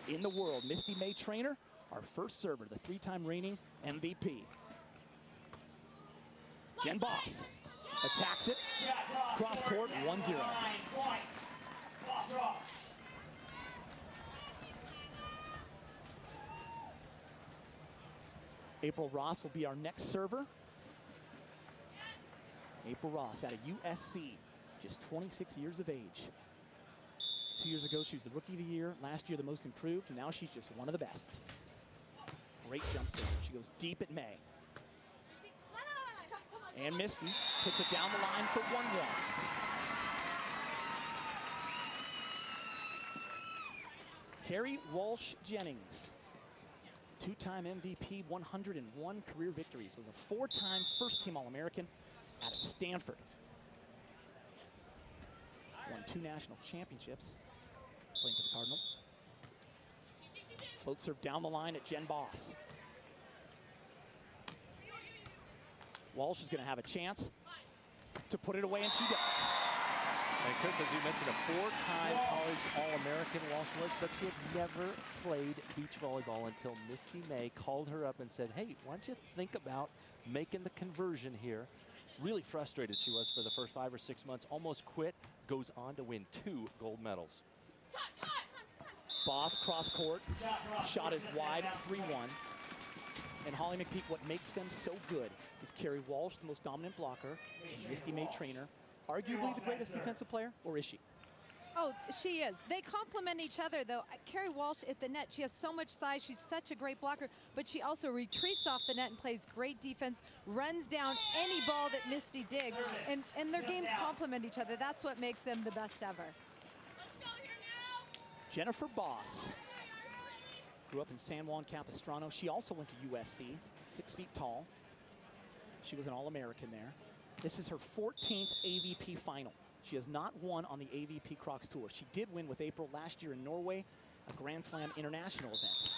in the world. Misty May Trainer, our first server, the 3-time reigning MVP. Jen Boss attacks it, cross court, 1-0. April Ross will be our next server. April Ross out of USC, just 26 years of age. 2 years ago, she was the Rookie of the Year. Last year, the most improved, and now she's just one of the best. Great jump serve. She goes deep at May. And Misty puts it down the line for 1-1. Carrie Walsh Jennings, 2-time MVP, 101 career victories, was a 4-time first-team All-American out of Stanford. Won 2 national championships playing for the Cardinals. Float serve down the line at Jen Boss. Walsh is going to have a chance to put it away, and she does. And Chris, as you mentioned, a 4-time college All-American Walsh was, but she had never played beach volleyball until Misty May called her up and said, hey, why don't you think about making the conversion here? Really frustrated she was for the first 5 or 6 months, almost quit, goes on to win 2 gold medals. Boss cross court, shot is wide, 3-1. And Holly McPeak, what makes them so good is Carrie Walsh, the most dominant blocker, and Misty May Trainer, arguably the greatest defensive player, or is she? Oh, she is. They complement each other, though. Carrie Walsh at the net, she has so much size. She's such a great blocker, but she also retreats off the net and plays great defense, runs down any ball that Misty digs, and their games complement each other. That's what makes them the best ever. Jennifer Boss grew up in San Juan Capistrano. She also went to USC, 6 feet tall. She was an All-American there. This is her 14th AVP final. She has not won on the AVP Crocs Tour. She did win with April last year in Norway, a Grand Slam international event.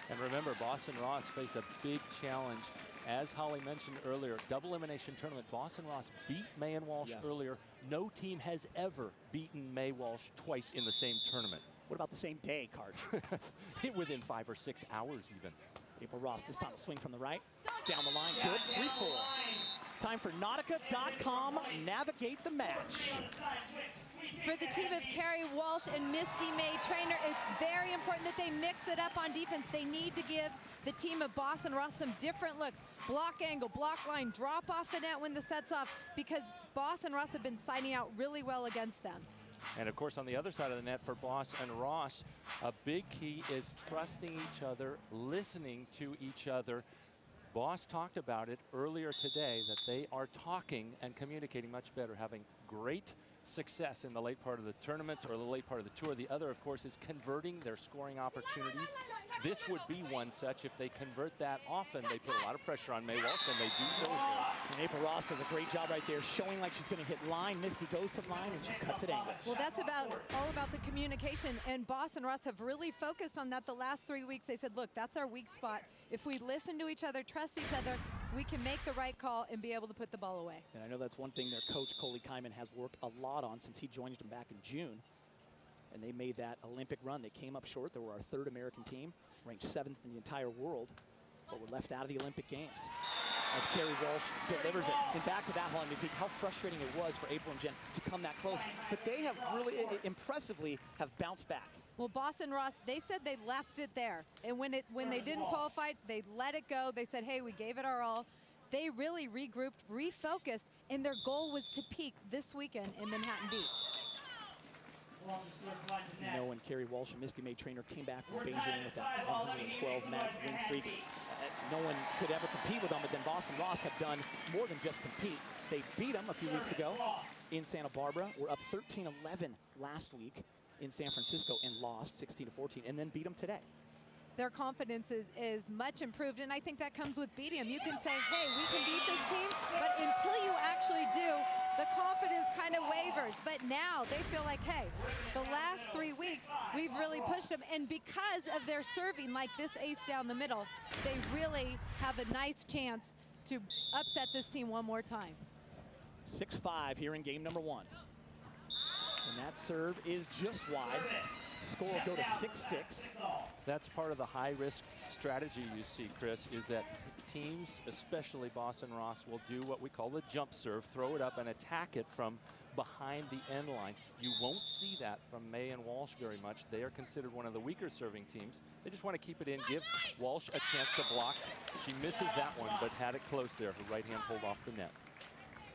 And remember, Boss and Ross face a big challenge. As Holly mentioned earlier, double elimination tournament. Boss and Ross beat May and Walsh earlier. No team has ever beaten May Walsh twice in the same tournament. What about the same day, Card? Within 5 or 6 hours even. April Ross this time will swing from the right. Down the line, good, 3-4. Time for Nautica.com, navigate the match. For the team of Carrie Walsh and Misty May Trainer, it's very important that they mix it up on defense. They need to give the team of Boss and Ross some different looks. Block angle, block line, drop off the net when the set's off, because Boss and Ross have been signing out really well against them. And of course, on the other side of the net for Boss and Ross, a big key is trusting each other, listening to each other. Boss talked about it earlier today, that they are talking and communicating much better, having great success in the late part of the tournaments or the late part of the tour. The other, of course, is converting their scoring opportunities. This would be one such. If they convert that often, they put a lot of pressure on May Walsh, and they do so here. And April Ross does a great job right there, showing like she's going to hit line. Misty goes to line, and she cuts it angle. Well, that's all about the communication, and Boss and Ross have really focused on that the last 3 weeks. They said, look, that's our weak spot. If we listen to each other, trust each other, we can make the right call and be able to put the ball away. And I know that's one thing their coach, Coley Kyman, has worked a lot on since he joined them back in June. And they made that Olympic run. They came up short. They were our 3rd American team, ranked 7th in the entire world, but were left out of the Olympic Games. As Carrie Walsh delivers it. And back to that, Holly McPeak, how frustrating it was for April and Jen to come that close. But they have really, impressively, have bounced back. Well, Boss and Ross, they said they left it there. And when they didn't qualify, they let it go. They said, hey, we gave it our all. They really regrouped, refocused, and their goal was to peak this weekend in Manhattan Beach. You know, when Carrie Walsh and Misty May Trainer came back from Beijing with that 112-match win streak, no one could ever compete with them, but then Boss and Ross have done more than just compete. They beat them a few weeks ago in Santa Barbara. We're up 13-11 last week in San Francisco and lost 16-14, and then beat them today. Their confidence is much improved, and I think that comes with beating them. You can say, hey, we can beat this team, but until you actually do, the confidence kind of wavers. But now they feel like, hey, the last 3 weeks, we've really pushed them, and because of their serving like this ace down the middle, they really have a nice chance to upset this team one more time. 6-5 here in game number 1. And that serve is just wide. Score will go to 6-6. That's part of the high-risk strategy you see, Chris, is that teams, especially Boston Ross, will do what we call the jump serve, throw it up and attack it from behind the end line. You won't see that from May and Walsh very much. They are considered one of the weaker serving teams. They just want to keep it in, give Walsh a chance to block. She misses that one, but had it close there. Her right hand pulled off the net.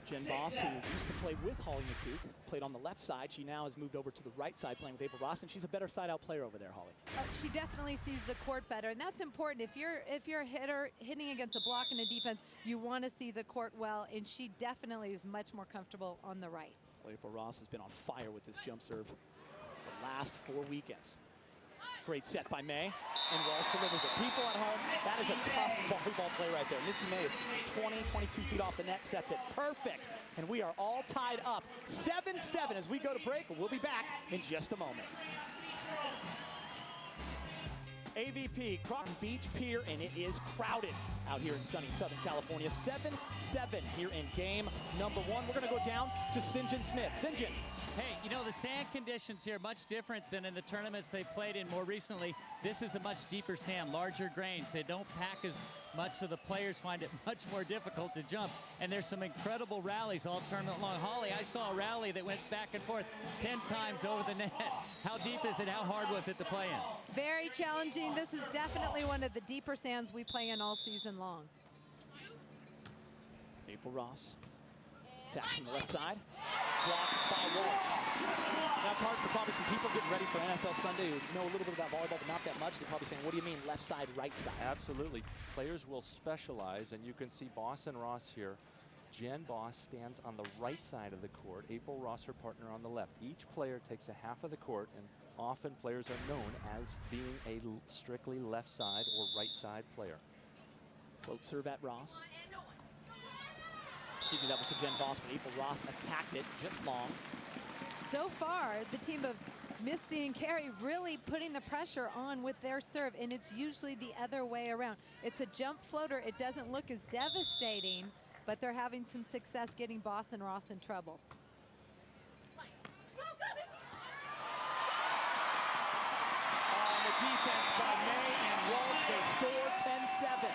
Jen Boss, who used to play with Holly McCook, played on the left side. She now has moved over to the right side playing with April Ross, and she's a better side-out player over there, Holly. She definitely sees the court better, and that's important. If you're a hitter hitting against a block in a defense, you want to see the court well, and she definitely is much more comfortable on the right. Well, April Ross has been on fire with this jump serve the last 4 weekends. Great set by May, and Walsh delivers it. People at home, that is a tough volleyball play right there. Misty May is 20, 22 feet off the net, sets it perfect, and we are all tied up 7-7 as we go to break. We'll be back in just a moment. AVP Cross Beach Pier, and it is crowded out here in sunny Southern California. 7-7 here in game number 1. We're going to go down to St. John Smith. St. John. Hey, you know, the sand conditions here much different than in the tournaments they've played in more recently. This is a much deeper sand, larger grains. They don't pack as much, so the players find it much more difficult to jump. And there's some incredible rallies all tournament long. Holly, I saw a rally that went back and forth 10 times over the net. How deep is it? How hard was it to play in? Very challenging. This is definitely one of the deeper sands we play in all season long. April Ross attacks from the left side. Blocked by Walsh. Now, cards for probably some people getting ready for NFL Sunday who know a little bit about volleyball, but not that much. They're probably saying, what do you mean left side, right side? Absolutely. Players will specialize, and you can see Boston Ross here. Jen Boss stands on the right side of the court. April Ross, her partner, on the left. Each player takes a half of the court, and often players are known as being a strictly left side or right side player. Float serve at Ross. Excuse me, that was to Jen Boss, but April Ross attacked it just long. So far, the team of Misty and Carrie really putting the pressure on with their serve, and it's usually the other way around. It's a jump floater. It doesn't look as devastating, but they're having some success getting Boston Ross in trouble. On the defense by May and Walsh, they score 10-7.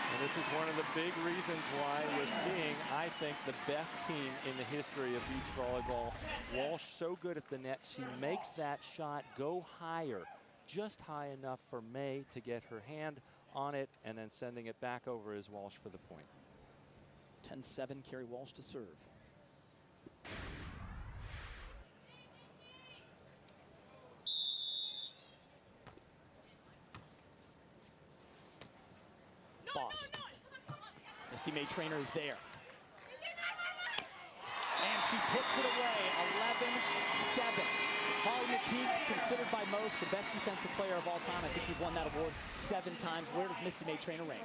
And this is one of the big reasons why we're seeing, I think, the best team in the history of beach volleyball. Walsh so good at the net. She makes that shot go higher, just high enough for May to get her hand on it, and then sending it back over as Walsh for the point. 10-7, Carrie Walsh to serve. Boss. Misty May Trainer is there. And she puts it away, 11-7. Holly McPeak, considered by most the best defensive player of all time. I think you've won that award 7 times. Where does Misty May Trainer rank?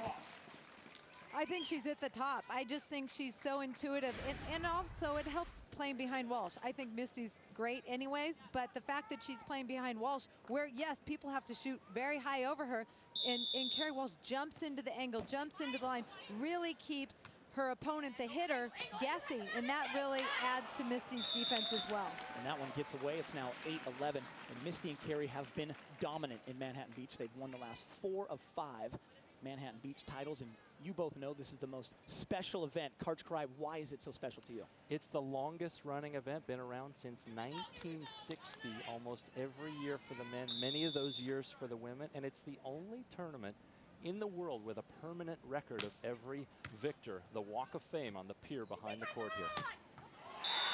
I think she's at the top. I just think she's so intuitive, and also it helps playing behind Walsh. I think Misty's great anyways, but the fact that she's playing behind Walsh, where, yes, people have to shoot very high over her, and Carrie Walsh jumps into the angle, jumps into the line, really keeps her opponent, the hitter, guessing, and that really adds to Misty's defense as well. And that one gets away. It's now 8-11, and Misty and Carrie have been dominant in Manhattan Beach. They've won the last 4 of 5 Manhattan Beach titles, and you both know this is the most special event. Karch Karai, why is it so special to you? It's the longest running event, been around since 1960, almost every year for the men, many of those years for the women, and it's the only tournament in the world with a permanent record of every victor. The Walk of Fame on the pier behind the court here.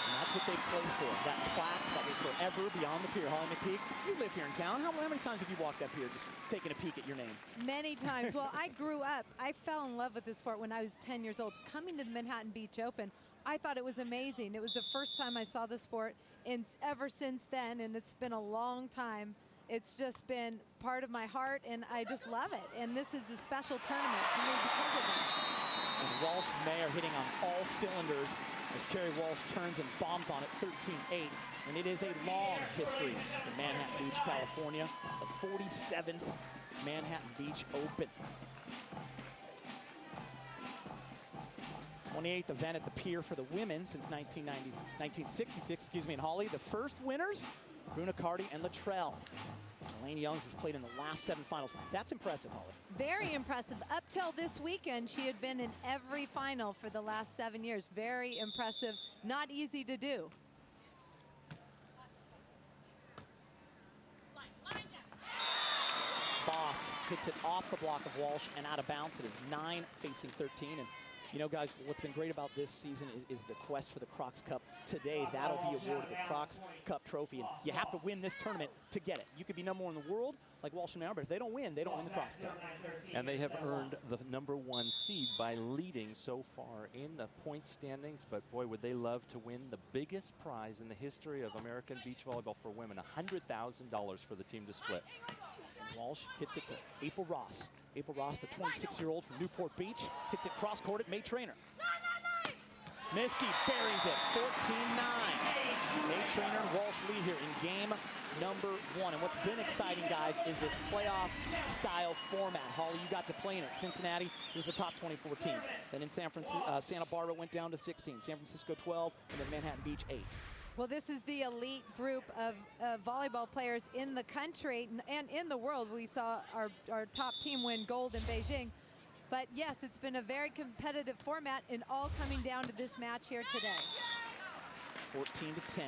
And that's what they play for, that plaque that will forever be on the pier. Holly McPeak, you live here in town. How many times have you walked that pier just taking a peek at your name? Many times. Well, I grew up, I fell in love with this sport when I was 10 years old. Coming to the Manhattan Beach Open, I thought it was amazing. It was the first time I saw the sport, and ever since then, and it's been a long time, it's just been part of my heart, and I just love it. And this is a special tournament to me because of it. And Walsh and May are hitting on all cylinders as Carrie Walsh turns and bombs on it 13-8. And it is a long history in Manhattan Beach, California. The 47th Manhattan Beach Open. 28th event at the pier for the women since 1966, excuse me, and Holly, the first winners, Bruna Cardi and Latrell. Lane Youngs has played in the last 7 finals. That's impressive, Holly. Very impressive. Up till this weekend, she had been in every final for the last 7 years. Very impressive. Not easy to do. Boss hits it off the block of Walsh and out of bounds. It is 9 facing 13. And you know, guys, what's been great about this season is the quest for the Crocs Cup. Today, that'll be awarded the Crocs Cup trophy. And you have to win this tournament to get it. You could be #1 in the world, like Walsh and Maurer, but if they don't win the Crocs Cup. And they have earned the #1 seed by leading so far in the point standings. But boy, would they love to win the biggest prize in the history of American beach volleyball for women, $100,000 for the team to split. Walsh hits it to April Ross. April Ross, the 26-year-old from Newport Beach, hits it cross-court at May Trainer. Misty buries it, 14-9. May Trainer and Walsh lead here in game #1. And what's been exciting, guys, is this playoff-style format. Holly, you got to play in it. Cincinnati, it was the top 24 teams. Then in Santa Barbara went down to 16. San Francisco 12, and then Manhattan Beach 8. Well, this is the elite group of volleyball players in the country and in the world. We saw our top team win gold in Beijing. But yes, it's been a very competitive format, and all coming down to this match here today. 14-10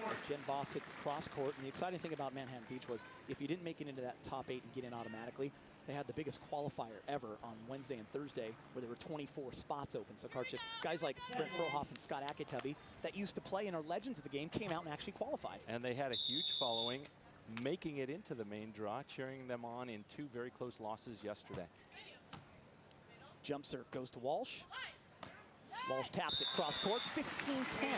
as Jen Boss hits cross court. And the exciting thing about Manhattan Beach was if you didn't make it into that top 8 and get in automatically, they had the biggest qualifier ever on Wednesday and Thursday where there were 24 spots open. So guys like Brent Frohoff and Scott Akitubby that used to play and are legends of the game came out and actually qualified. And they had a huge following, making it into the main draw, cheering them on in 2 very close losses yesterday. Jump serve goes to Walsh. Walsh taps it cross court, 15-10.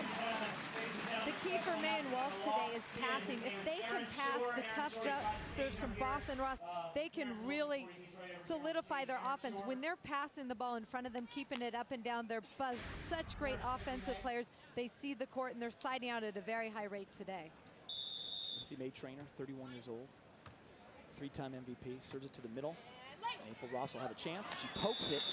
The key for May and Walsh today is passing. If they can pass the tough jump serves from Boss and Ross, they can really solidify their offense. When they're passing the ball in front of them, keeping it up and down, they're such great offensive players. They see the court and they're siding out at a very high rate today. Misty May Trainer, 31 years old, 3-time MVP, serves it to the middle. And April Ross will have a chance. She pokes it.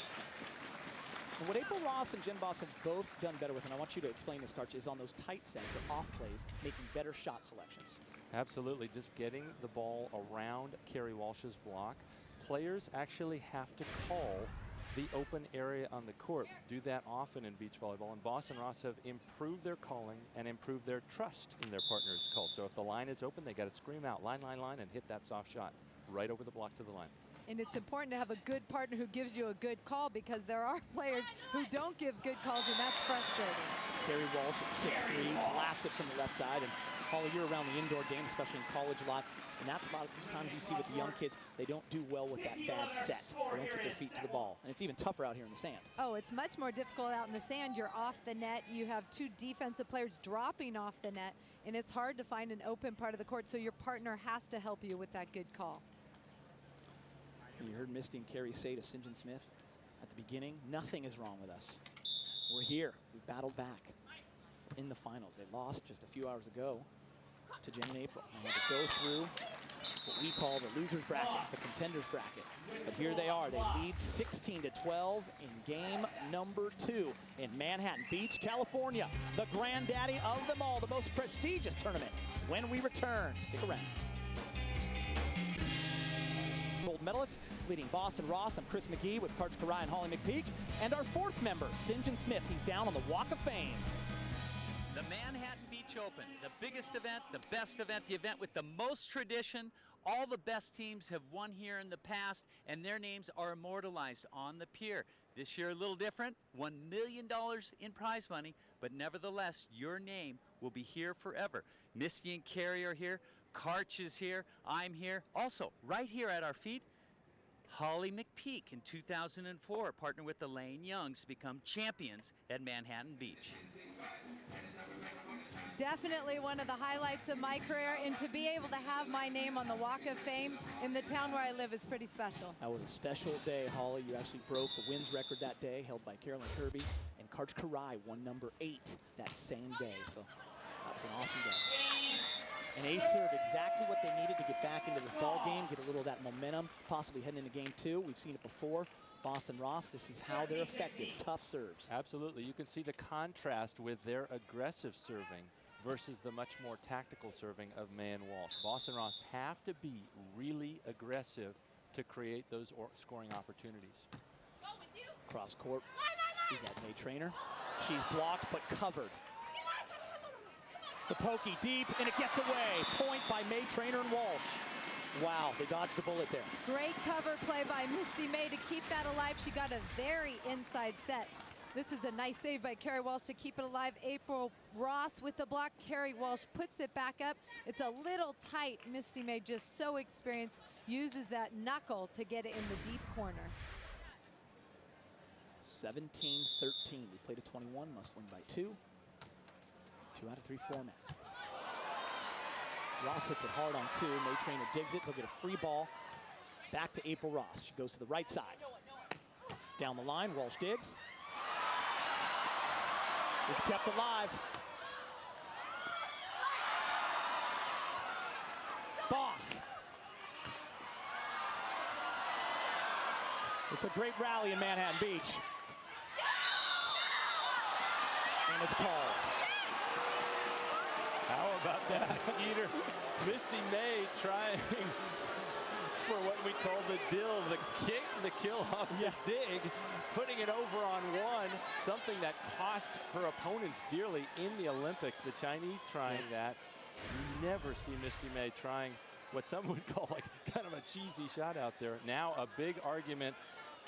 And what April Ross and Jen Boss have both done better with, and I want you to explain this, Karch, is on those tight sets or off plays, making better shot selections. Absolutely, just getting the ball around Carrie Walsh's block. Players actually have to call the open area on the court. Do that often in beach volleyball, and Boss and Ross have improved their calling and improved their trust in their partner's call. So if the line is open, they got to scream out, line, line, line, and hit that soft shot right over the block to the line. And it's important to have a good partner who gives you a good call, because there are players who don't give good calls, and that's frustrating. Carrie Walsh at 6'3", blasts it from the left side. And Holly, you're around the indoor game, especially in college a lot. And that's a lot of times you see with the young kids, they don't do well with that bad set. They don't get their feet to the ball. And it's even tougher out here in the sand. Oh, it's much more difficult out in the sand. You're off the net. You have 2 defensive players dropping off the net. And it's hard to find an open part of the court. So your partner has to help you with that good call. You heard Misty and Carrie say to St. John Smith at the beginning, nothing is wrong with us. We're here. We battled back. We're in the finals. They lost just a few hours ago to Jen and April. They had to go through what we call the loser's bracket, the contenders bracket. But here they are. They lead 16-12 in game #2 in Manhattan Beach, California. The granddaddy of them all, the most prestigious tournament. When we return, stick around. Gold medalists, leading Boss and Ross. I'm Chris McGee with Karch Karai and Holly McPeak. And our 4th member, St. John Smith. He's down on the Walk of Fame. The Manhattan Beach Open, the biggest event, the best event, the event with the most tradition. All the best teams have won here in the past, and their names are immortalized on the pier. This year a little different, $1 million in prize money, but nevertheless, your name will be here forever. Misty and Carrie are here. Karch is here. I'm here. Also, right here at our feet, Holly McPeak in 2004 partnered with the Lane Youngs to become champions at Manhattan Beach. Definitely one of the highlights of my career, and to be able to have my name on the Walk of Fame in the town where I live is pretty special. That was a special day, Holly. You actually broke the wins record that day, held by Carolyn Kirby, and Karch Karai won #8 that same day. So that was an awesome day. And Ace served exactly what they needed to get back into this ball game, get a little of that momentum, possibly heading into game 2. We've seen it before. Boss and Ross, this is how they're effective. Tough serves. Absolutely. You can see the contrast with their aggressive serving versus the much more tactical serving of May and Walsh. Boss and Ross have to be really aggressive to create those scoring opportunities. Cross court is that May Trainer. She's blocked but covered. The pokey deep, and it gets away. Point by May Trainer and Walsh. Wow, they dodged a bullet there. Great cover play by Misty May to keep that alive. She got a very inside set. This is a nice save by Carrie Walsh to keep it alive. April Ross with the block. Carrie Walsh puts it back up. It's a little tight. Misty May, just so experienced, uses that knuckle to get it in the deep corner. 17-13. We played a 21, must win by 2. 2 out of 3 format. Ross hits it hard on 2. May Trainer digs it. They'll get a free ball. Back to April Ross. She goes to the right side. Down the line, Walsh digs. It's kept alive. Boss. It's a great rally in Manhattan Beach. And it's called. How about that, Peter? Misty May trying for what we call the dill, the kick, the kill off the dig, putting it over on 1, something that cost her opponents dearly in the Olympics. The Chinese trying that. You never see Misty May trying what some would call like kind of a cheesy shot out there. Now a big argument.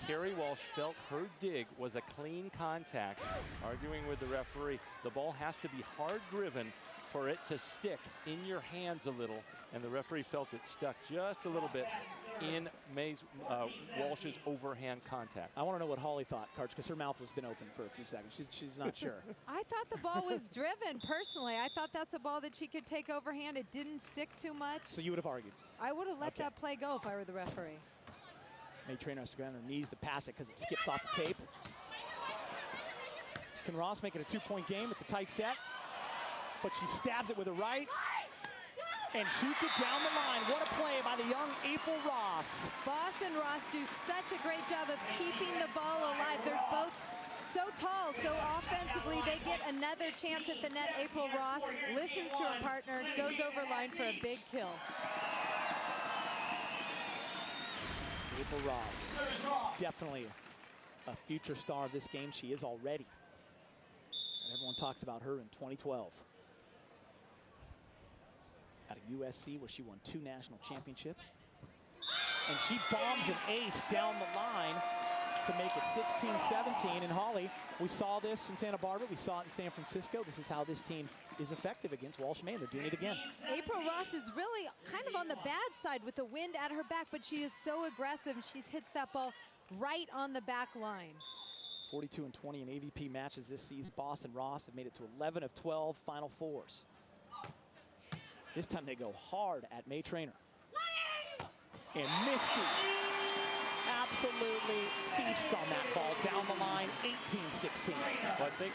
Carrie Walsh felt her dig was a clean contact, arguing with the referee. The ball has to be hard driven for it to stick in your hands a little, and the referee felt it stuck just a little bit in Walsh's overhand contact. I want to know what Holly thought, Karch, because her mouth has been open for a few seconds. She's not sure. I thought the ball was driven, personally. I thought that's a ball that she could take overhand. It didn't stick too much. So you would have argued? I would have let that play go if I were the referee. May Trainer has to go on her knees to pass it because it skips off the tape. Can Ross make it a 2-point game? It's a tight set. But she stabs it with her right and shoots it down the line. What a play by the young April Ross. Boss and Ross do such a great job of keeping the ball alive. They're both so tall, so offensively they get another chance at the net. April Ross listens to her partner, goes over line for a big kill. April Ross, definitely a future star of this game. She is already. And everyone talks about her in 2012. Out of USC, where she won 2 national championships. And she bombs an ace down the line to make it 16-17. And Holly, we saw this in Santa Barbara. We saw it in San Francisco. This is how this team is effective against Walsh May. They're doing it again. April Ross is really kind of on the bad side with the wind at her back, but she is so aggressive. She's hit that ball right on the back line. 42-20 in AVP matches this season. Boss and Ross have made it to 11 of 12 Final Fours. This time they go hard at May Trainer. And Misty absolutely feasts on that ball down the line, 18-16. Well, I think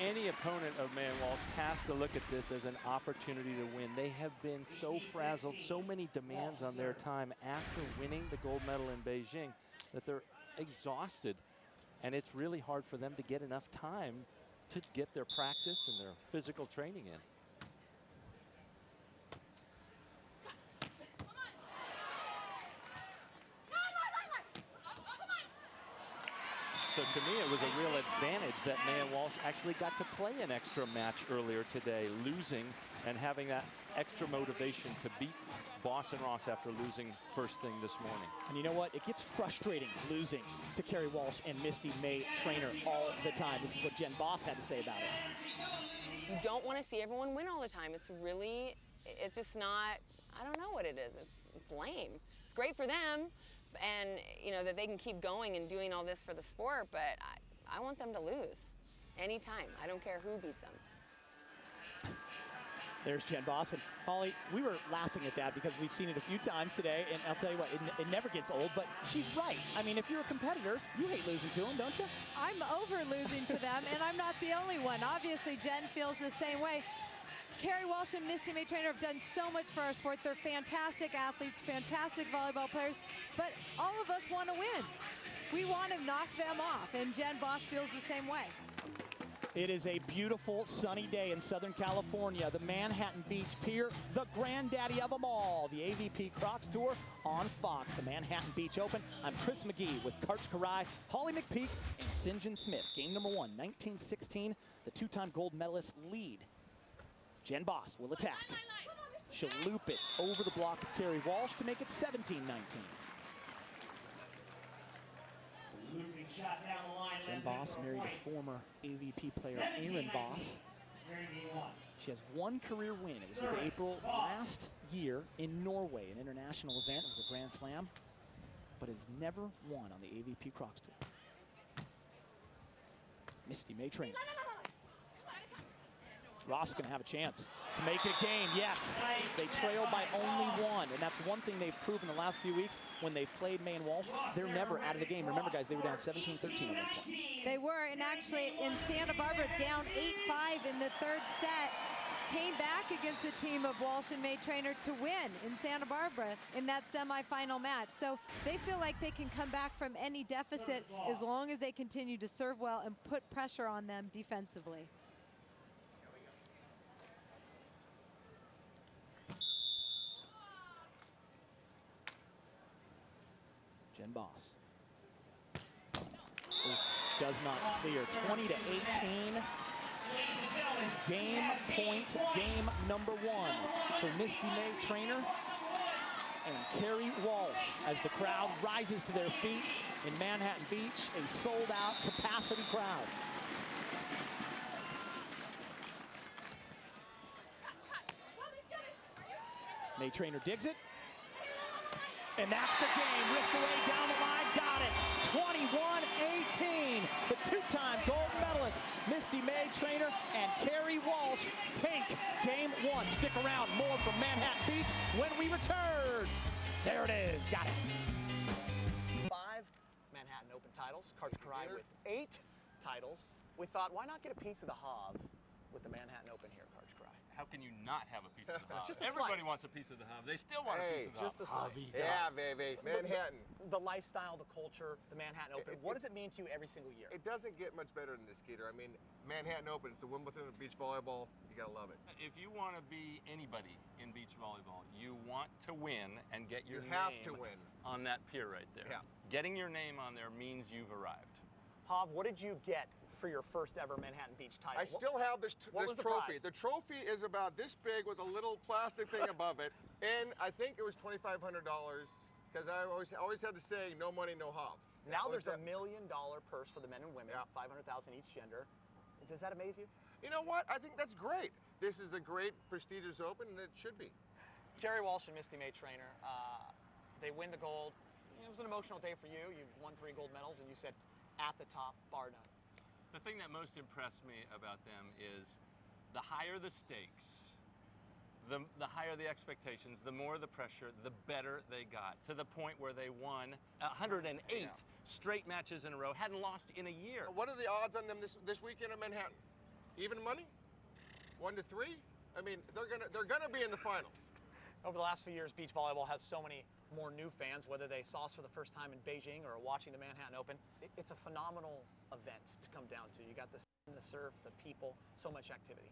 any opponent of May and Walsh has to look at this as an opportunity to win. They have been so frazzled, so many demands on their time after winning the gold medal in Beijing that they're exhausted. And it's really hard for them to get enough time to get their practice and their physical training in. So to me, it was a real advantage that May and Walsh actually got to play an extra match earlier today, losing and having that extra motivation to beat Boss and Ross after losing first thing this morning. And you know what? It gets frustrating losing to Carrie Walsh and Misty May Trainer all the time. This is what Jen Boss had to say about it. You don't want to see everyone win all the time. It's just not, I don't know what it is. It's lame. It's great for them, and you know that they can keep going and doing all this for the sport, but I want them to lose anytime. I don't care who beats them. There's Jen Boss. And Holly, we were laughing at that because we've seen it a few times today, and I'll tell you what, it never gets old, but she's right. I mean, if you're a competitor, you hate losing to them, don't you? I'm over losing to them, and I'm not the only one. Obviously, Jen feels the same way. Carrie Walsh and Misty May Trainer have done so much for our sport. They're fantastic athletes, fantastic volleyball players, but all of us want to win. We want to knock them off, and Jen Boss feels the same way. It is a beautiful sunny day in Southern California. The Manhattan Beach Pier, the granddaddy of them all. The AVP Crocs Tour on Fox, the Manhattan Beach Open. I'm Chris McGee with Karch Karai, Holly McPeak, and St. John Smith. Game number 1, 1916. The two-time gold medalists lead. Jen Boss will attack. She'll loop it over the block of Carrie Walsh to make it 17-19. Jen Boss married a former AVP player, Aaron Boss. She has one career win. It was in April last year in Norway, an international event. It was a Grand Slam, but has never won on the AVP Crocs Tour. Misty May Trainer. Ross gonna have a chance to make it a game, yes. They trail by only 1, and that's one thing they've proven the last few weeks when they've played May and Walsh. They're never out of the game. Remember, guys, they were down 17-13 at one point. They were, and actually in Santa Barbara, down 8-5 in the third set, came back against the team of Walsh and May Trainer to win in Santa Barbara in that semifinal match. So they feel like they can come back from any deficit as long as they continue to serve well and put pressure on them defensively. Jen Boss. Does not clear. 20-18. Game point, game number 1 for Misty May Trainer and Carrie Walsh as the crowd rises to their feet in Manhattan Beach, a sold-out capacity crowd. May Trainer digs it. And that's the game. Wrist away down the line. Got it. 21-18. The two-time gold medalist, Misty May Trainer and Carrie Walsh, take game 1. Stick around. More from Manhattan Beach when we return. There it is. Got it. 5 Manhattan Open titles. Karch Karai with 8 titles. We thought, why not get a piece of the Hav with the Manhattan Open here, Karch Karai? How can you not have a piece of the Hav? Just a Everybody slice. wants a piece of the Hav. They still want a piece of the Hav. Just a slice. Yeah, baby. Manhattan. The lifestyle, the culture, the Manhattan Open. What does it mean to you every single year? It doesn't get much better than this, Skeeter. I mean, Manhattan Open, it's the Wimbledon of beach volleyball. You gotta love it. If you want to be anybody in beach volleyball, you want to win and get your You have name to win. on that pier right there. Yeah. Getting your name on there means you've arrived. Hav, what did you get for your first ever Manhattan Beach title? I still have this what was the trophy. prize? The trophy is about this big with a little plastic thing above it, and I think it was $2,500 because I always had to say no money, no Hav. Now there's $1 million purse for the men and women, Yeah. $500,000 each gender. Does that amaze you? You know what? I think that's great. This is a great, prestigious Open, and it should be. Carrie Walsh and Misty May Trainer, they win the gold. It was an emotional day for you. You won 3 gold medals, and you said at the top, bar none. The thing that most impressed me about them is the higher the stakes, the higher the expectations, the more the pressure, the better they got, to the point where they won 108 straight matches in a row, hadn't lost in a year. What are the odds on them this weekend in Manhattan? Even money? 1 to 3? I mean, they're gonna be in the finals. Over the last few years, beach volleyball has so many more new fans, whether they saw us for the first time in Beijing or watching the Manhattan Open. It's a phenomenal event to come down to. You got the surf, the people, so much activity.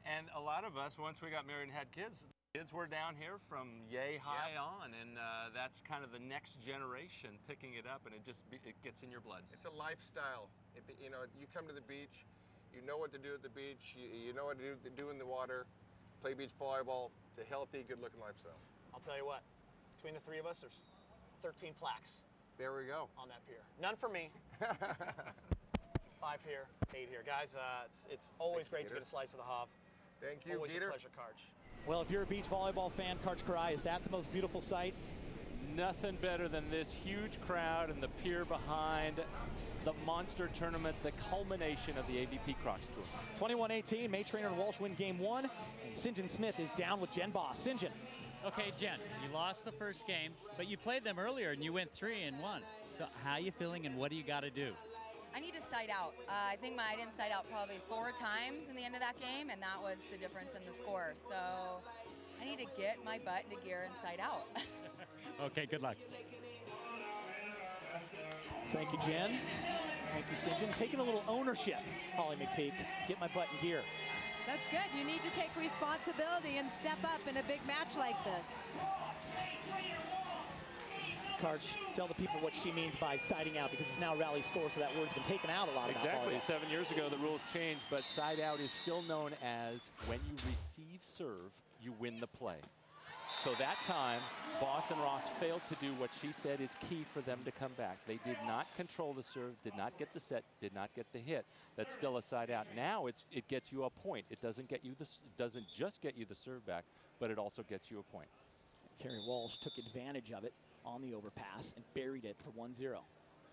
And a lot of us, once we got married and had kids were down here from yay high on, and that's kind of the next generation picking it up, and it gets in your blood. It's a lifestyle. You know, you come to the beach, you know what to do at the beach, you know what to do in the water, play beach volleyball. It's a healthy, good-looking lifestyle. I'll tell you what, between the 3 of us, there's 13 plaques There we go. on that pier. None for me. 5 here, 8 here. Guys, it's always great to get a slice of the Hav. Thank you, Always Peter. a pleasure, Karch. Well, if you're a beach volleyball fan, Karch Karai, is that the most beautiful sight? Nothing better than this huge crowd and the pier behind, the monster tournament, the culmination of the AVP Crocs Tour. 21-18, May Trainer and Walsh win game 1, and St. John Smith is down with Jen Boss. St. John. Okay, Jen, you lost the first game, but you played them earlier and you went 3-1. So how you feeling and what do you got to do? I need to side out. I think I didn't side out probably 4 times in the end of that game, and that was the difference in the score. So I need to get my butt into gear and side out. Okay, good luck. Thank you, Jen. Thank you, St. John. Taking a little ownership, Holly McPeak. Get my butt in gear. That's good. You need to take responsibility and step up in a big match like this. Karch, tell the people what she means by siding out, because it's now rally score, so that word's been taken out a lot. Exactly. 7 years ago, the rules changed, but side out is still known as when you receive serve, you win the play. So that time, Boss and Ross failed to do what she said is key for them to come back. They did not control the serve, did not get the set, did not get the hit. That's still a side out. Now it gets you a point. It doesn't just get you the serve back, but it also gets you a point. Carrie Walsh took advantage of it on the overpass and buried it for 1-0.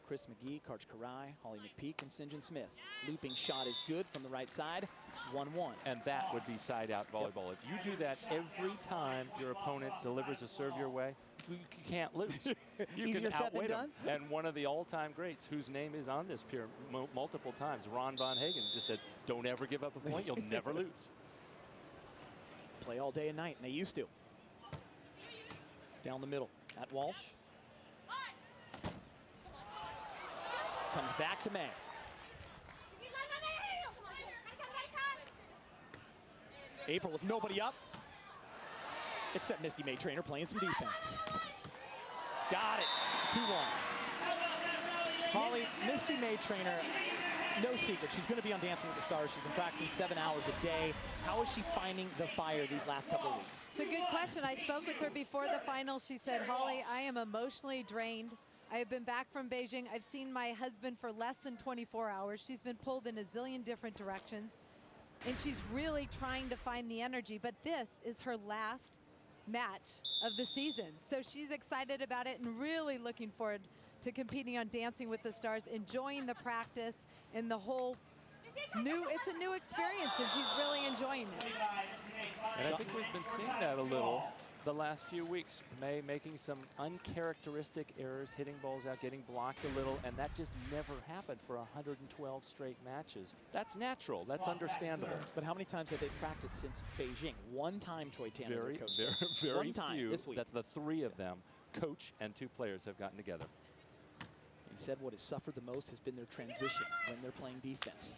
Chris McGee, Karch Karai, Holly McPeak, and St. John Smith. Looping shot is good from the right side, 1-1. And that would be side out volleyball. If you do that every time your opponent delivers a serve your way, you can't lose. You can outwit them. And one of the all-time greats, whose name is on this pier multiple times, Ron Von Hagen, just said, don't ever give up a point, you'll never lose. Play all day and night, and they used to. Down the middle at Walsh. Comes back to May. April with nobody up, except Misty May Trainer playing some defense. Got it, 2-1. Holly, Misty May Trainer, no secret, she's going to be on Dancing with the Stars. She's been practicing 7 hours a day. How is she finding the fire these last couple of weeks? It's a good question. I spoke with her before the finals. She said, Holly, I am emotionally drained. I have been back from Beijing. I've seen my husband for less than 24 hours. She's been pulled in a zillion different directions, and she's really trying to find the energy. But this is her last match of the season. So she's excited about it and really looking forward to competing on Dancing with the Stars, enjoying the practice and the whole it's a new experience, and she's really enjoying it. And I think we've been seeing that a little the last few weeks. May making some uncharacteristic errors, hitting balls out, getting blocked a little, and that just never happened for 112 straight matches. That's natural. That's understandable. But how many times have they practiced since Beijing? One time, Troy Tanner. Very One time few this week. that the three of them, coach and two players, have gotten together. He said what has suffered the most has been their transition when they're playing defense.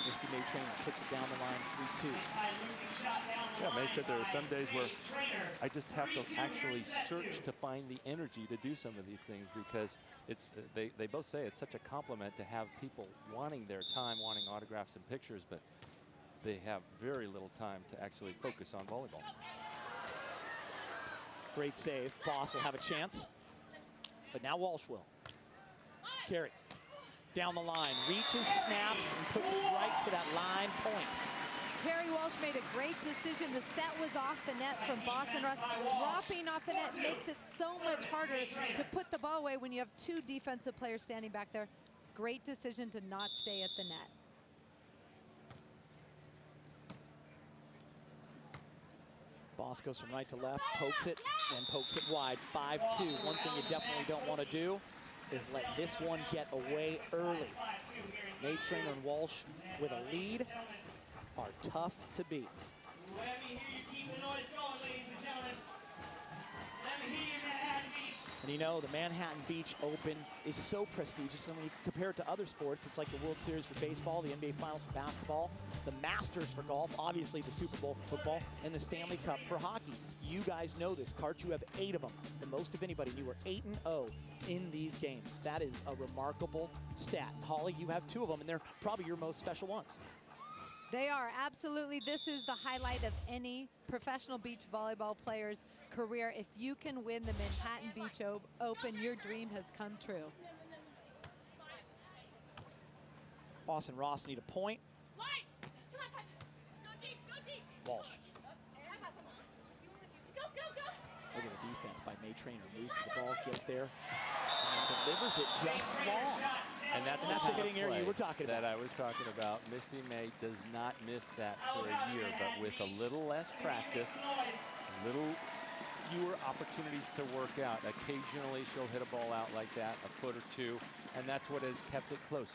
Misty May Trainer puts it down the line, 3-2. Yeah, May said there are some days where I just have to actually search to find the energy to do some of these things, because it's they both say it's such a compliment to have people wanting their time, wanting autographs and pictures, but they have very little time to actually focus on volleyball. Great save. Boss will have a chance, but now Walsh will. Carey down the line, reaches, snaps, and puts it right to that line point. Carrie Walsh made a great decision. The set was off the net from Boston Rush. Dropping off the net makes it so much harder to put the ball away when you have two defensive players standing back there. Great decision to not stay at the net. Boss goes from right to left, pokes it, and pokes it wide. 5-2. One thing you definitely don't want to do is let this one get away early. May Trainer and Walsh with a lead are tough to beat. Let me hear you keep the noise going, ladies and gentlemen. Let me hear you, Manhattan Beach. And you know, the Manhattan Beach Open is so prestigious, and when you compare it to other sports, it's like the World Series for baseball, the NBA Finals for basketball, the Masters for golf, obviously the Super Bowl for football, and the Stanley Cup for hockey. You guys know this. Karch, you have 8 of them, the most of anybody. You were 8-0 in these games. That is a remarkable stat. And Holly, you have 2 of them, and they're probably your most special ones. They are, absolutely. This is the highlight of any professional beach volleyball player's career. If you can win the Manhattan Beach Open, your dream has come true. Boss and Ross need a point. Walsh. Look at the defense by May Trainer. Moves to the ball, gets there, and delivers it just long. And that's the hitting area you were talking about. That I was talking about. Misty May does not miss that for a year, but with a little less practice, a little fewer opportunities to work out. Occasionally she'll hit a ball out like that, a foot or two, and that's what has kept it close.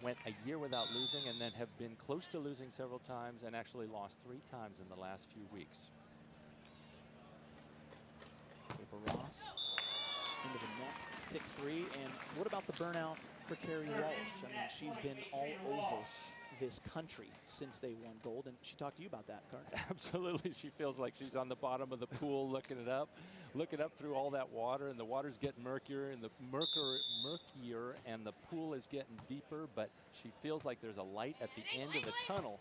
Went a year without losing and then have been close to losing several times and actually lost 3 times in the last few weeks. April Ross into the net, 6'3". And what about the burnout for Carrie Walsh? I mean, she's been all over this country since they won gold, and she talked to you about that, Carter. Absolutely. She feels like she's on the bottom of the pool looking up through all that water, and the water's getting murkier and the murkier, and the pool is getting deeper, but she feels like there's a light at the end of the tunnel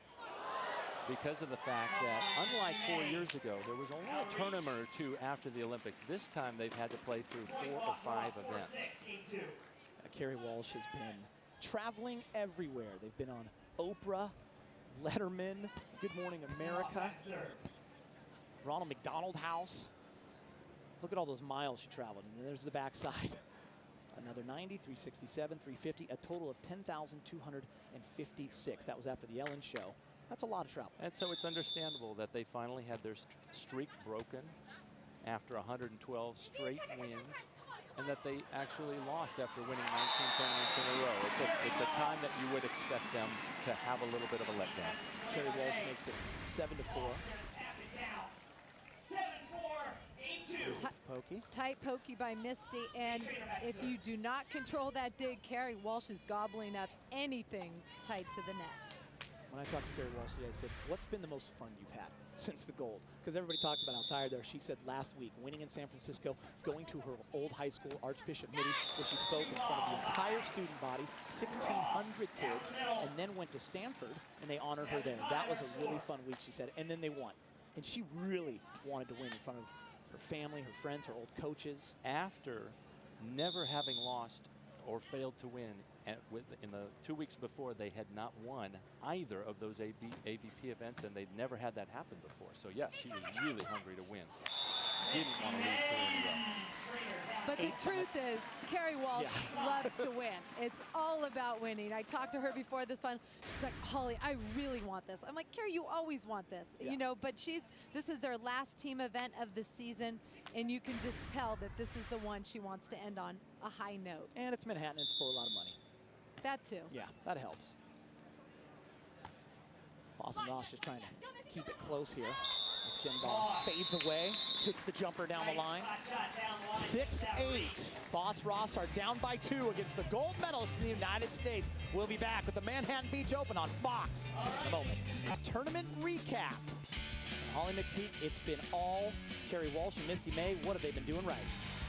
because of the fact that, unlike 4 years ago, there was only a tournament or two after the Olympics. This time they've had to play through 4 or 5 events. Carrie Walsh has been traveling everywhere. They've been on Oprah, Letterman, Good Morning America, Ronald McDonald House. Look at all those miles she traveled. And there's the backside. Another 90, 367, 350, a total of 10,256. That was after the Ellen show. That's a lot of travel. And so it's understandable that they finally had their streak broken after 112 straight wins, and that they actually lost after winning 19 tournaments in a row. It's a time that you would expect them to have a little bit of a letdown. Carrie Walsh makes it 7-4. Pokey. Tight pokey by Misty, and if you do not control that dig, Carrie Walsh is gobbling up anything tight to the net. When I talked to Carrie Walsh today, I said, what's been the most fun you've had since the gold? Because everybody talks about how tired they are. She said last week, winning in San Francisco, going to her old high school, Archbishop Mitty, where she spoke in front of the entire student body, 1,600 kids, and then went to Stanford, and they honored her there. That was a really fun week, she said, and then they won. And she really wanted to win in front of her family, her friends, her old coaches. After never having lost or failed to win in the 2 weeks before, they had not won either of those AVP events, and they'd never had that happen before. So yes, she was really hungry to win. Didn't want to lose 2 in a row. But the truth is, Carrie Walsh loves to win. It's all about winning. I talked to her before this fun. She's like, Holly, I really want this. I'm like, Carrie, you always want this, you know. But this is their last team event of the season, and you can just tell that this is the one she wants to end on a high note. And it's Manhattan, it's for a lot of money. That too. Yeah, that helps. Boston Ross just trying to keep it close here. As Jen Ball fades away, hits the jumper down the line. 6-8. Boss Ross are down by 2 against the gold medalist from the United States. We'll be back with the Manhattan Beach Open on Fox in a moment. Tournament recap. Holly McPeak, it's been all Carrie Walsh and Misty May. What have they been doing right?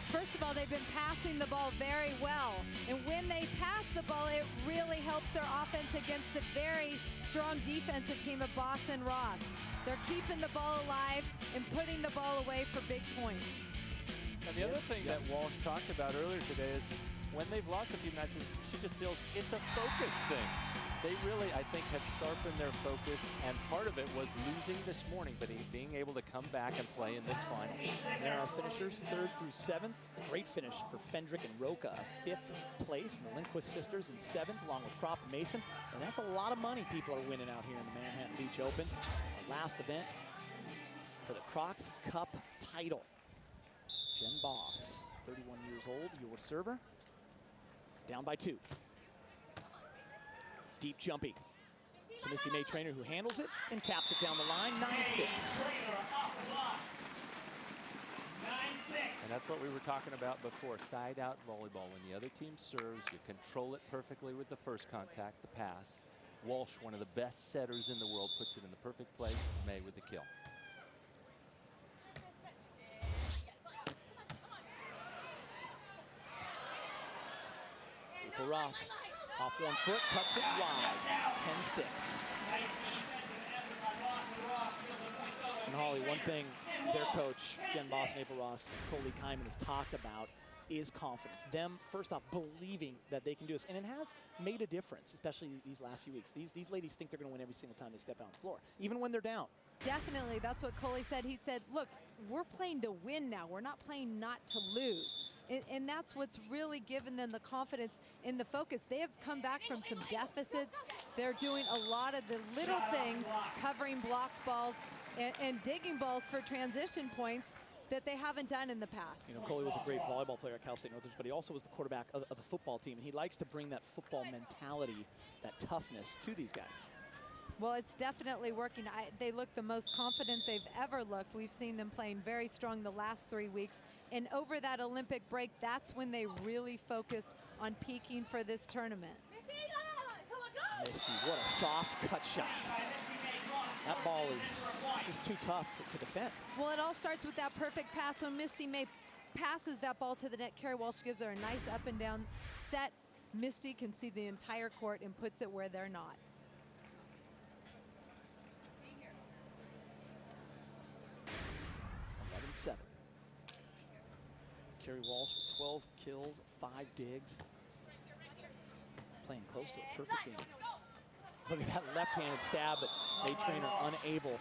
First of all, they've been passing the ball very well. And when they pass the ball, it really helps their offense against the very strong defensive team of Boston Ross. They're keeping the ball alive and putting the ball away for big points. And the other thing that Walsh talked about earlier today is when they've lost a few matches, she just feels it's a focus thing. They really, I think, have sharpened their focus, and part of it was losing this morning, but being able to come back and play in this final. There are finishers 3rd through 7th. Great finish for Fendrick and Roca, a 5th place, and the Lindquist sisters in 7th, along with Prop and Mason. And that's a lot of money people are winning out here in the Manhattan Beach Open. Our last event for the Crocs Cup title. Jen Boss, 31 years old, your server. Down by 2. Deep jumpy to Misty May Trainer, who handles it and taps it down the line, 9-6. And that's what we were talking about before, side-out volleyball. When the other team serves, you control it perfectly with the first contact, the pass. Walsh, one of the best setters in the world, puts it in the perfect place. May with the kill. April Ross. Off 1 foot, cuts it wide, 10-6. And Holly, one thing their coach, Jen Boss and April Ross, Coley Kyman has talked about is confidence. Them, first off, believing that they can do this. And it has made a difference, especially these last few weeks. These ladies think they're going to win every single time they step out on the floor, even when they're down. Definitely, that's what Coley said. He said, look, we're playing to win now. We're not playing not to lose. And that's what's really given them the confidence in the focus. They have come back from some deficits. They're doing a lot of the little things, covering blocked balls and digging balls for transition points that they haven't done in the past. You know, Coley was a great volleyball player at Cal State Northridge, but he also was the quarterback of the football team, and he likes to bring that football mentality, that toughness to these guys. Well, it's definitely working. They look the most confident they've ever looked. We've seen them playing very strong the last 3 weeks. And over that Olympic break, that's when they really focused on peaking for this tournament. Misty, what a soft cut shot. That ball is just too tough to defend. Well, it all starts with that perfect pass. When Misty May passes that ball to the net, Carrie Walsh gives her a nice up and down set. Misty can see the entire court and puts it where they're not. Carrie Walsh with 12 kills, 5 digs. Playing close to a perfect game. Look at that left-handed stab, but May Trainer unable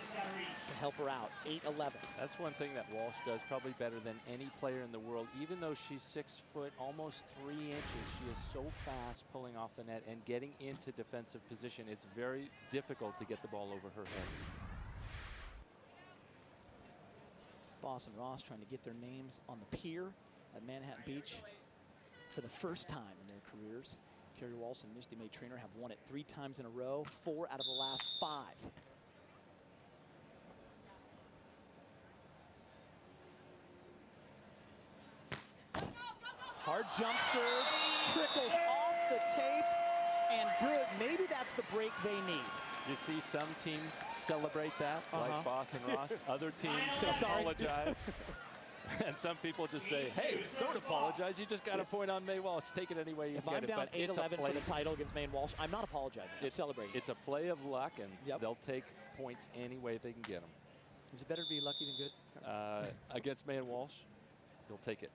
to help her out. 8-11. That's one thing that Walsh does probably better than any player in the world. Even though she's 6 foot, almost 3 inches, she is so fast pulling off the net and getting into defensive position. It's very difficult to get the ball over her head. Boss and Ross trying to get their names on the pier at Manhattan Beach for the first time in their careers. Carrie Walsh and Misty May Trainer have won it 3 times in a row, 4 out of the last 5. Hard jump serve, trickles off the tape, and good. Maybe that's the break they need. You see some teams celebrate that, like Boss and Ross. Other teams Say sorry. apologize. And some people just say, hey, don't apologize. You just got a point on May Walsh. Take it any way you If get I'm it. down But it's 8-11 for the title against May and Walsh, I'm not apologizing. I'm celebrating. It's a play of luck, and they'll take points any way they can get them. Is it better to be lucky than good? Against May and Walsh, they'll take it.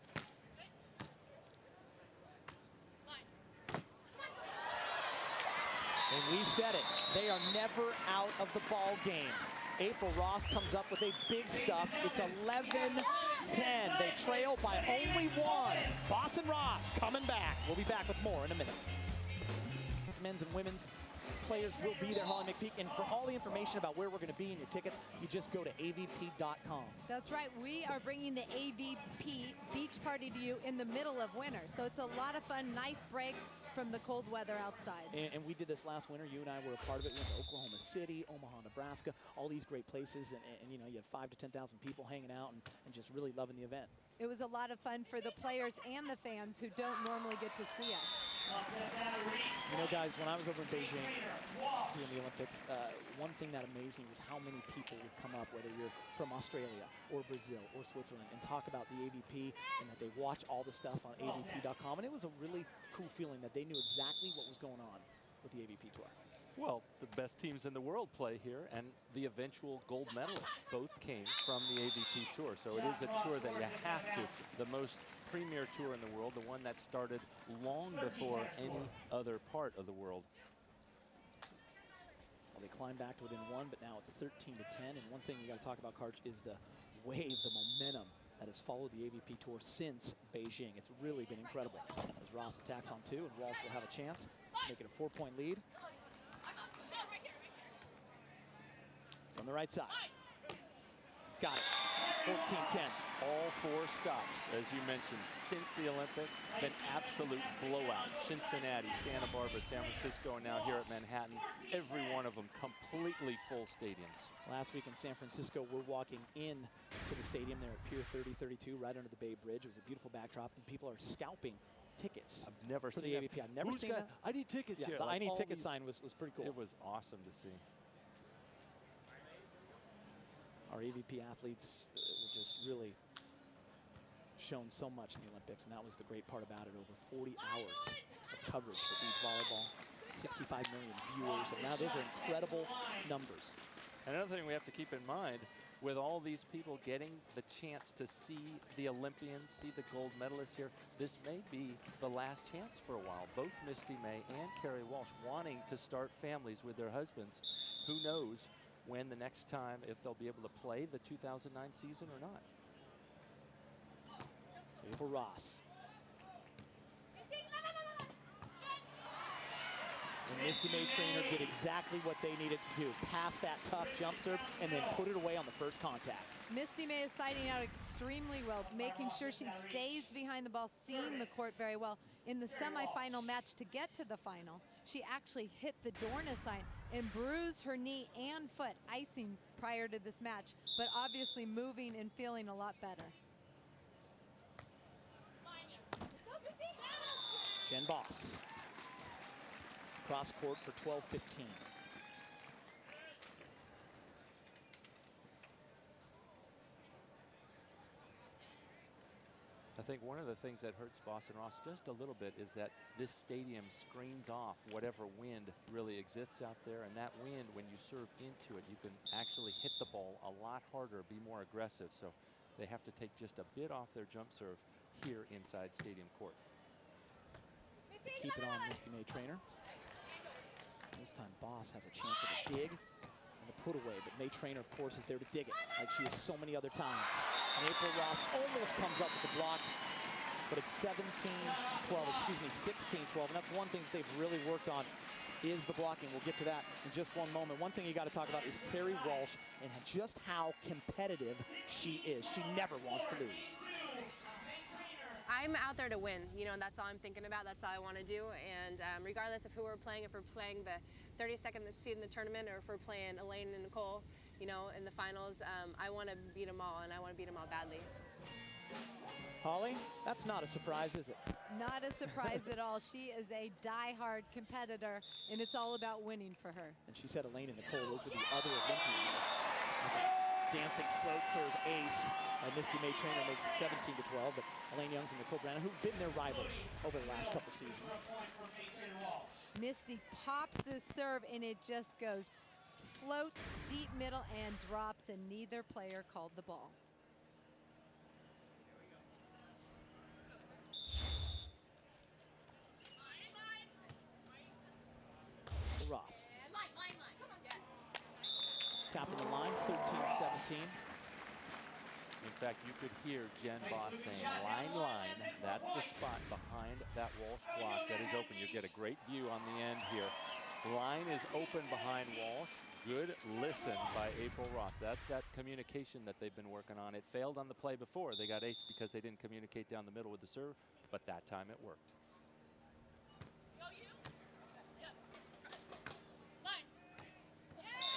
And we said it, they are never out of the ball game. April Ross comes up with a big stuff. It's 11-10. They trail by only 1. Boss and Ross coming back. We'll be back with more in a minute. Men's and women's players will be there, Holly McPeak. And for all the information about where we're going to be and your tickets, you just go to avp.com. That's right. We are bringing the AVP Beach Party to you in the middle of winter. So it's a lot of fun, nice break from the cold weather outside. And we did this last winter. You and I were a part of it. We went to Oklahoma City, Omaha, Nebraska, all these great places. And you know, you had 5,000 to 10,000 people hanging out and just really loving the event. It was a lot of fun for the players and the fans who don't normally get to see us. You know, guys, when I was over in Beijing doing the Olympics, one thing that amazed me was how many people would come up, whether you're from Australia or Brazil or Switzerland, and talk about the AVP and that they watch all the stuff on avp.com. And it was a really cool feeling that they knew exactly what was going on with the AVP Tour. Well, the best teams in the world play here, and the eventual gold medalists both came from the AVP Tour. So it is a tour that you have to. The most premier tour in the world, the one that started long before any other part of the world. Well, they climbed back to within 1, but now it's 13-10. And one thing you got to talk about, Karch, is the wave, the momentum that has followed the AVP Tour since Beijing. It's really been incredible. As Ross attacks on 2, and Walsh will have a chance to make it a 4-point lead. From the right side. Got it. 14-10. All 4 stops, as you mentioned, since the Olympics, been absolute blowouts. Cincinnati, Santa Barbara, San Francisco, and now here at Manhattan. Every one of them completely full stadiums. Last week in San Francisco, we're walking in to the stadium there at Pier 3032, right under the Bay Bridge. It was a beautiful backdrop, and people are scalping tickets. I've never for seen the AVP. I've never seen that. I need tickets here. The Like I need all ticket these- sign was pretty cool. It was awesome to see. Our AVP athletes were just really shown so much in the Olympics, and that was the great part about it. Over 40 hours of coverage for beach volleyball, 65 million viewers, and now those are incredible numbers. Another thing we have to keep in mind, with all these people getting the chance to see the Olympians, see the gold medalists here, this may be the last chance for a while. Both Misty May and Carrie Walsh wanting to start families with their husbands. Who knows when the next time, if they'll be able to play the 2009 season or not. April Ross. And Misty May Trainer did exactly what they needed to do. Pass that tough jump serve and then put it away on the first contact. Misty May is siding out extremely well, making sure she stays behind the ball, seeing the court very well. In the semifinal match to get to the final, she actually hit the Dorna sign and bruised her knee and foot, icing prior to this match, but obviously moving and feeling a lot better. Jen Boss. Cross court for 12-15. I think one of the things that hurts Boston Ross just a little bit is that this stadium screens off whatever wind really exists out there. And that wind, when you serve into it, you can actually hit the ball a lot harder, be more aggressive. So they have to take just a bit off their jump serve here inside stadium court. Keep it on Misty May Trainer. This time Boss has a chance for the dig and the put away, but May Trainer, of course, is there to dig it, like she is so many other times. And April Ross almost comes up with the block, but it's 16-12, and that's one thing that they've really worked on is the blocking. We'll get to that in just one moment. One thing you got to talk about is Carrie Walsh and just how competitive she is. She never wants to lose. I'm out there to win, you know, and that's all I'm thinking about. That's all I want to do. And regardless of who we're playing, if we're playing the 32nd seed in the tournament or if we're playing Elaine and Nicole, you know, in the finals, I want to beat them all, and I want to beat them all badly. Holly, that's not a surprise, is it? Not a surprise at all. She is a die-hard competitor, and it's all about winning for her. And she said Elaine and Nicole, those are the other Olympians. Dancing float serve ace. Misty May Trainer makes it 17-12, but Elaine Youngs and Nicole Brannon, who've been their rivals over the last couple seasons. Misty pops this serve, and it just goes floats deep middle and drops, and neither player called the ball. Ross. Tapping the line, 13-17. In fact, you could hear Jen Boss saying, line, line. That's the spot behind that Walsh block that is open. You get a great view on the end here. Line is open behind Walsh. Good listen by April Ross. That's that communication that they've been working on. It failed on the play before. They got ace because they didn't communicate down the middle with the serve, but that time it worked.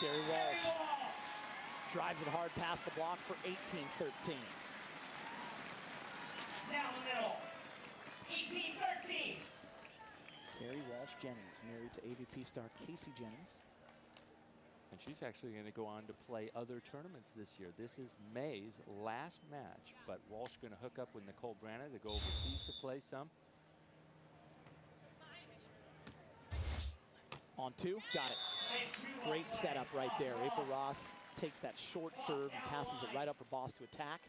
Carrie Walsh drives it hard past the block for 18-13. Down the middle. 18-13. Carrie Walsh Jennings, married to AVP star Casey Jennings. And she's actually going to go on to play other tournaments this year. This is May's last match, but Walsh going to hook up with Nicole Brannon to go overseas to play some. On two, got it. Great setup right there. April Ross takes that short serve and passes it right up for Boss to attack.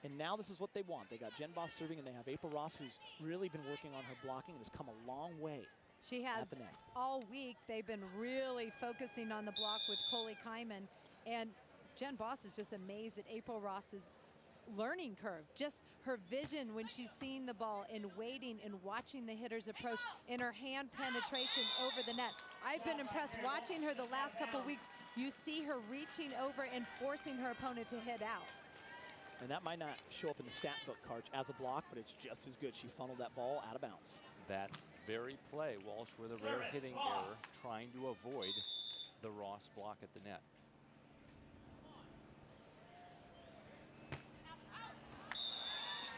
And now this is what they want. They got Jen Boss serving, and they have April Ross, who's really been working on her blocking and has come a long way. She has at the net. All week. They've been really focusing on the block with Coley Kyman. And Jen Boss is just amazed at April Ross's learning curve. Just her vision when she's seeing the ball and waiting and watching the hitters approach, and her hand penetration over the net. I've been impressed watching her the last couple weeks. You see her reaching over and forcing her opponent to hit out. And that might not show up in the stat book, Karch, as a block, but it's just as good. She funneled that ball out of bounds. That very play, Walsh with a rare hitting error, trying to avoid the Ross block at the net.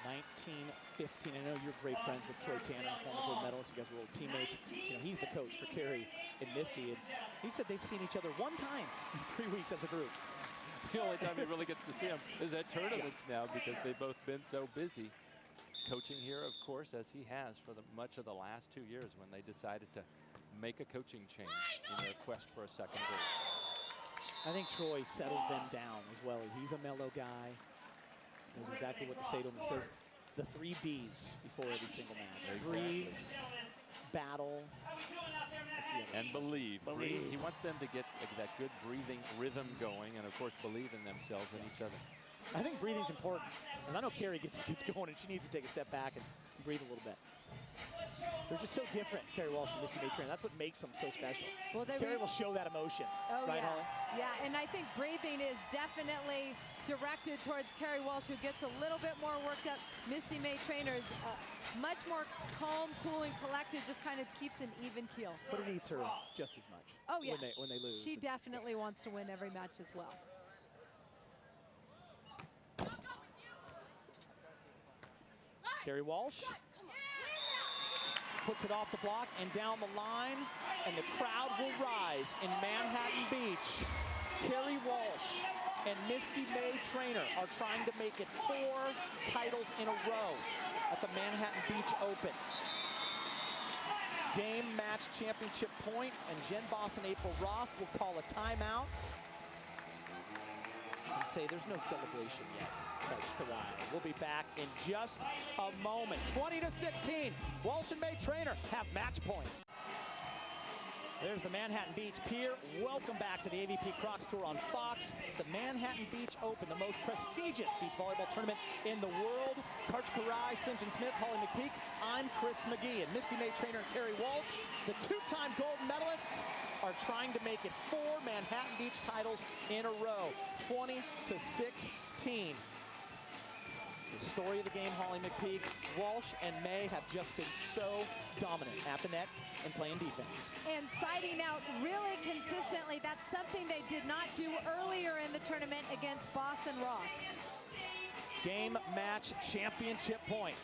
(19-15). I know you're great friends with Troy Tanner, former gold medalist. You guys are old teammates. You know, he's the coach for Carrie and Misty, and he said they've seen each other one time in 3 weeks as a group. The only time he really gets to see them is at tournaments now, because they've both been so busy coaching here, of course, as he has for much of the last 2 years when they decided to make a coaching change in their quest for a second gold. I think Troy settles them down as well. He's a mellow guy. Knows exactly what to say to him. He says the 3 B's before every single match. Exactly. Breathe, battle, and believe. Believe. He wants them to get that good breathing rhythm going, and of course believe in themselves and each other. I think breathing's important. And I know Carrie gets going, and she needs to take a step back and breathe a little bit. They're just so different, Carrie Walsh and Misty May Trainer. That's what makes them so special. Well, Carrie will show that emotion. Oh, right, yeah. Holly? Yeah, and I think breathing is definitely directed towards Carrie Walsh, who gets a little bit more worked up. Misty May Trainer is much more calm, cool, and collected, just kind of keeps an even keel. But it eats her just as much. Oh, yeah. When they lose. She definitely wants to win every match as well. Carrie Walsh puts it off the block and down the line, and the crowd will rise in Manhattan Beach. Carrie Walsh and Misty May Trainer are trying to make it 4 titles in a row at the Manhattan Beach Open. Game match championship point, and Jen Boss and April Ross will call a timeout and say there's no celebration yet, Coach Kawhi. We'll be back in just a moment. 20-16, Walsh and May Trainer have match point. There's the Manhattan Beach Pier. Welcome back to the AVP Crocs Tour on Fox. The Manhattan Beach Open, the most prestigious beach volleyball tournament in the world. Coach Karai, St. John Smith, Holly McPeak. I'm Chris McGee, and Misty May Trainer and Carrie Walsh, the 2-time gold medalists, are trying to make it 4 Manhattan Beach titles in a row, 20-16. The story of the game, Holly McPeak. Walsh and May have just been so dominant at the net and playing defense. And siding out really consistently. That's something they did not do earlier in the tournament against Boss and Ross. Game match championship point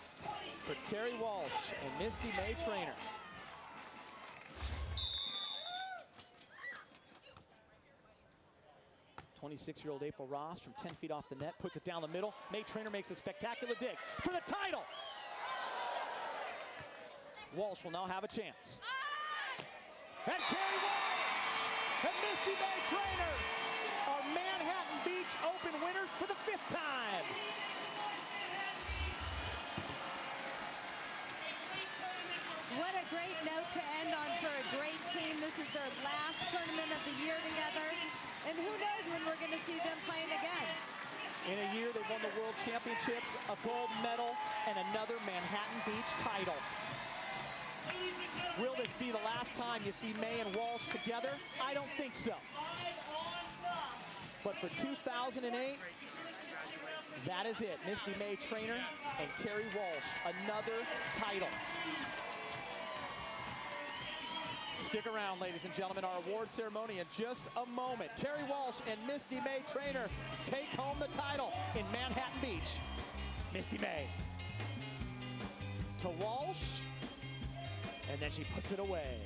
for Carrie Walsh and Misty May Trainer. '26-year-old April Ross from 10 feet off the net, puts it down the middle. May Trainer makes a spectacular dig for the title. Walsh will now have a chance. And Carrie Walsh and Misty May Trainer are Manhattan Beach Open winners for the 5th time. What a great note to end on for a great team. This is their last tournament of the year together. And who knows when we're going to see them playing again. In a year, they've won the World Championships, a gold medal, and another Manhattan Beach title. Will this be the last time you see May and Walsh together? I don't think so. But for 2008, that is it. Misty May Trainer and Carrie Walsh, another title. Stick around, ladies and gentlemen, our award ceremony in just a moment. Carrie Walsh and Misty May Trainer take home the title in Manhattan Beach. Misty May to Walsh, and then she puts it away.